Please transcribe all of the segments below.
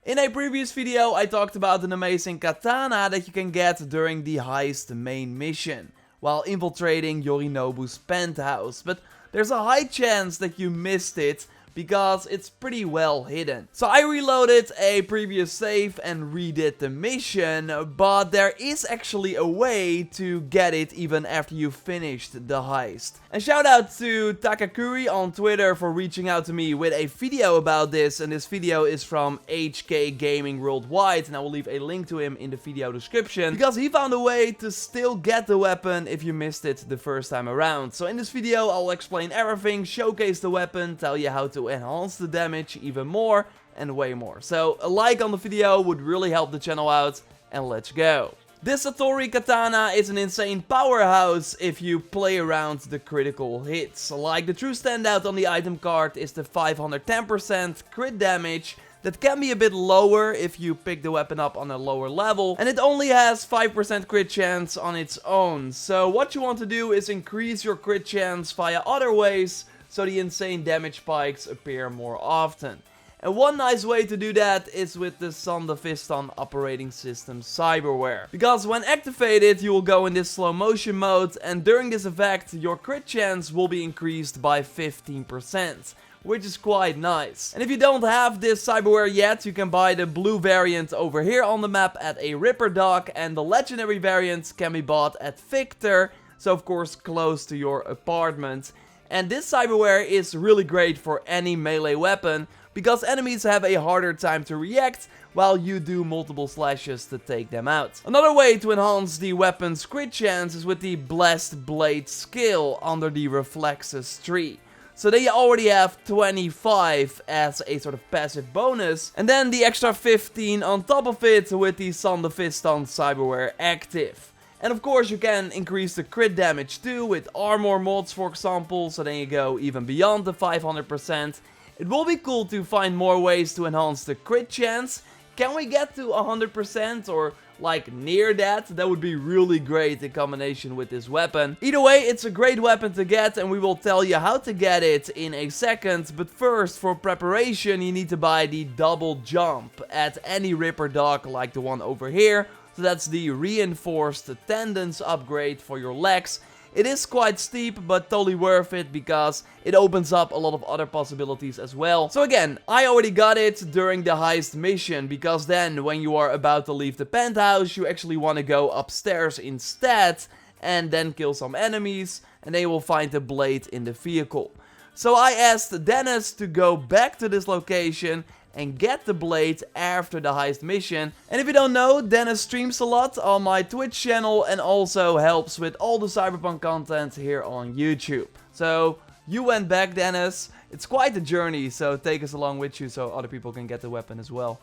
In a previous video, I talked about an amazing katana that you can get during the heist main mission, while infiltrating Yorinobu's penthouse, but there's a high chance that you missed it, because it's pretty well hidden. So I reloaded a previous save and redid the mission, but there is actually a way to get it even after you finished the heist. And shout out to Takakuri on Twitter for reaching out to me with a video about this, and this video is from HK Gaming Worldwide, and I will leave a link to him in the video description, because he found a way to still get the weapon if you missed it the first time around. So in this video I'll explain everything, showcase the weapon, tell you how to enhance the damage even more, and way more. So a like on the video would really help the channel out, and let's go. This Satori Katana is an insane powerhouse if you play around the critical hits. Like, the true standout on the item card is the 510% crit damage. That can be a bit lower if you pick the weapon up on a lower level, and it only has 5% crit chance on its own. So what you want to do is increase your crit chance via other ways, so the insane damage spikes appear more often. And one nice way to do that is with the Sandafistan operating system cyberware. Because when activated, you will go in this slow motion mode, and during this effect, your crit chance will be increased by 15%. Which is quite nice. And if you don't have this cyberware yet, you can buy the blue variant over here on the map at a Ripper Dock, and the legendary variant can be bought at Victor, so of course close to your apartment. And this cyberware is really great for any melee weapon, because enemies have a harder time to react while you do multiple slashes to take them out. Another way to enhance the weapon's crit chance is with the Blessed Blade skill under the Reflexes tree. So they already have 25 as a sort of passive bonus, and then the extra 15 on top of it with the Sandafistan cyberware active. And of course you can increase the crit damage too with armor mods, for example, so then you go even beyond the 500%. It will be cool to find more ways to enhance the crit chance. Can we get to 100% or like near that? That would be really great in combination with this weapon. Either way, it's a great weapon to get, and we will tell you how to get it in a second. But first, for preparation, you need to buy the double jump at any Ripper Dock like the one over here. So that's the reinforced tendons upgrade for your legs. It is quite steep, but totally worth it because it opens up a lot of other possibilities as well. So again, I already got it during the heist mission, because then when you are about to leave the penthouse, you actually want to go upstairs instead and then kill some enemies, and then you will find the blade in the vehicle. So I asked Dennis to go back to this location and get the blade after the heist mission. And if you don't know, Dennis streams a lot on my Twitch channel and also helps with all the Cyberpunk content here on YouTube. So you went back, Dennis. It's quite a journey, so take us along with you so other people can get the weapon as well.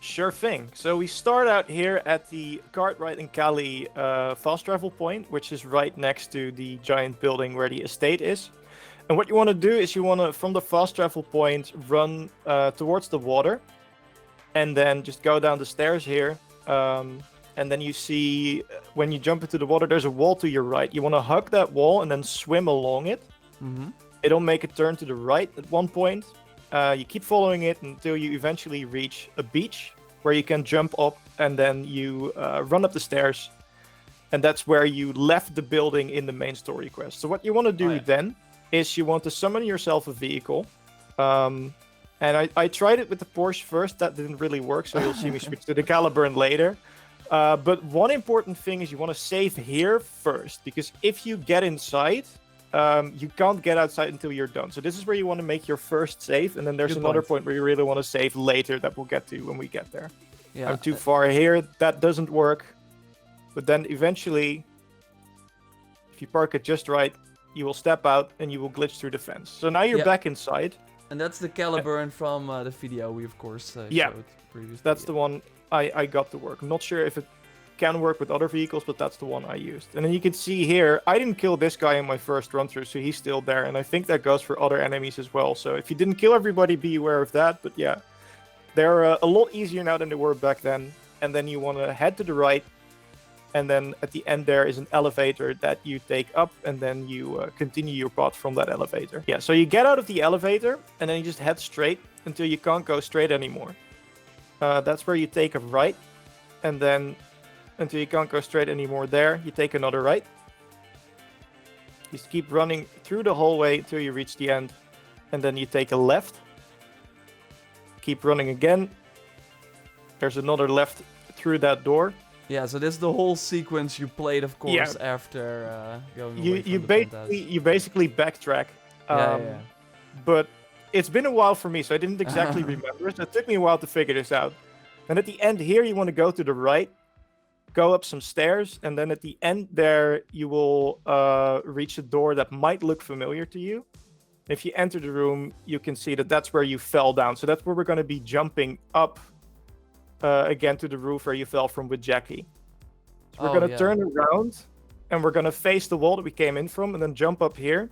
Sure thing. So we start out here at the Cartwright and Cali fast travel point, which is right next to the giant building where the estate is. And what you want to do is you want to, from the fast travel point, run towards the water. And then just go down the stairs here. And then you see, when you jump into the water, there's a wall to your right. You want to hug that wall and then swim along it. It'll make a turn to the right at one point. You keep following it until you eventually reach a beach, where you can jump up and then you run up the stairs. And that's where you left the building in the main story quest. So what you want to do then is you want to summon yourself a vehicle. And I tried it with the Porsche first. That didn't really work, so you'll see me switch to the Caliburn later. But one important thing is you want to save here first, because if you get inside, you can't get outside until you're done. So this is where you want to make your first save, and then there's another point where you really want to save later that we'll get to when we get there. Yeah. I'm too far here. That doesn't work. But then eventually, if you park it just right, you will step out and you will glitch through the fence. So now you're back inside. And that's the Caliburn from the video we of course showed previously. That's the one I got to work. I'm not sure if it can work with other vehicles, but that's the one I used. And then you can see here, I didn't kill this guy in my first run through, so he's still there. And I think that goes for other enemies as well. So if you didn't kill everybody, be aware of that. But yeah, they're a lot easier now than they were back then. And then you want to head to the right. And then at the end there is an elevator that you take up, and then you continue your path from that elevator. Yeah, so you get out of the elevator, and then you just head straight until you can't go straight anymore. That's where you take a right, and then until you can't go straight anymore there, you take another right. Just keep running through the hallway until you reach the end, and then you take a left. Keep running again. There's another left through that door. Yeah, so this is the whole sequence you played, of course, after going away from the penthouse. You basically backtrack. Yeah. But it's been a while for me, so I didn't exactly remember it. So it took me a while to figure this out. And at the end here, you want to go to the right, go up some stairs, and then at the end there, you will reach a door that might look familiar to you. If you enter the room, you can see that that's where you fell down. So that's where we're going to be jumping up again to the roof where you fell from with Jackie. So we're going to turn around, and we're going to face the wall that we came in from, and then jump up here,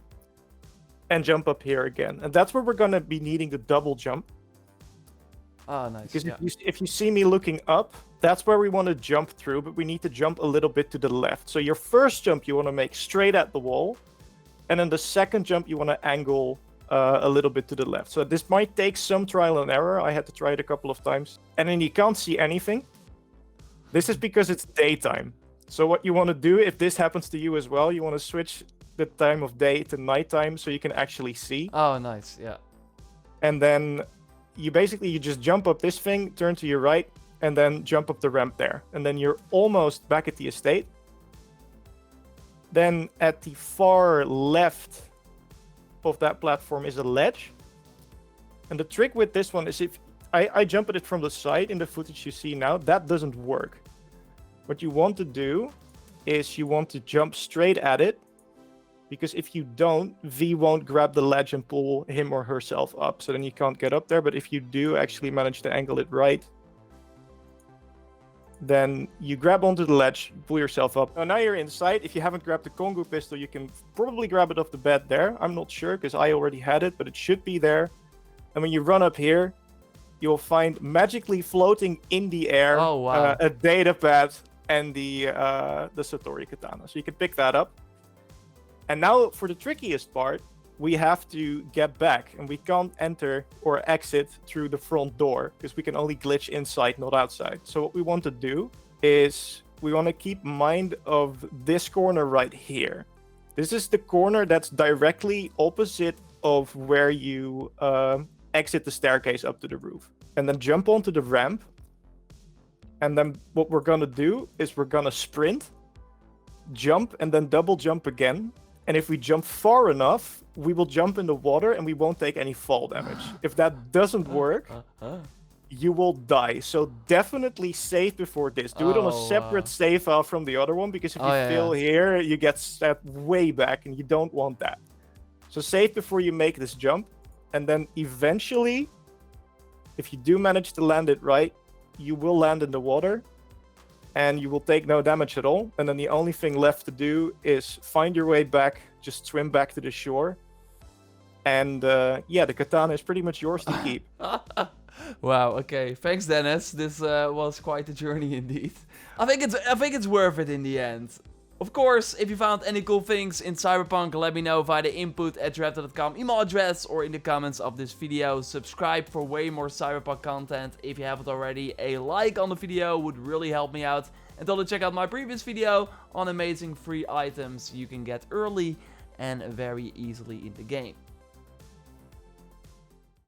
and jump up here again. And that's where we're going to be needing the double jump. Oh, nice. Because if you see me looking up, that's where we want to jump through, but we need to jump a little bit to the left. So your first jump you want to make straight at the wall, and then the second jump you want to angle a little bit to the left. So this might take some trial and error. I had to try it a couple of times. And then you can't see anything. This is because it's daytime. So what you want to do, if this happens to you as well, you want to switch the time of day to nighttime so you can actually see. Oh, nice, yeah. And then you just jump up this thing, turn to your right, and then jump up the ramp there. And then you're almost back at the estate. Then at the far left of that platform is a ledge. And the trick with this one is if I jump at it from the side in the footage you see now, that doesn't work. What you want to do is you want to jump straight at it, because if you don't, V won't grab the ledge and pull him or herself up. So then you can't get up there. But if you do actually manage to angle it right, then you grab onto the ledge, pull yourself up. Now you're inside. If you haven't grabbed the Kongu pistol, you can probably grab it off the bed there. I'm not sure because I already had it, but it should be there. And when you run up here, you'll find magically floating in the air a data pad and the Satori Katana. So you can pick that up. And now for the trickiest part, we have to get back, and we can't enter or exit through the front door because we can only glitch inside, not outside. So what we want to do is we want to keep mind of this corner right here. This is the corner that's directly opposite of where you exit the staircase up to the roof. And then jump onto the ramp. And then what we're going to do is we're going to sprint, jump, and then double jump again. And if we jump far enough, we will jump in the water and we won't take any fall damage. If that doesn't work, you will die. So definitely save before this. Do it on a separate save file from the other one, because if you fail here, you get set way back and you don't want that. So save before you make this jump. And then eventually, if you do manage to land it right, you will land in the water. And you will take no damage at all. And then the only thing left to do is find your way back, just swim back to the shore. And yeah, the katana is pretty much yours to keep. Wow, okay. Thanks, Dennis. This was quite a journey indeed. I think it's worth it in the end. Of course, if you found any cool things in Cyberpunk, let me know via the input@JorRaptor.com email address or in the comments of this video. Subscribe for way more Cyberpunk content if you haven't already. A like on the video would really help me out. And also check out my previous video on amazing free items you can get early and very easily in the game.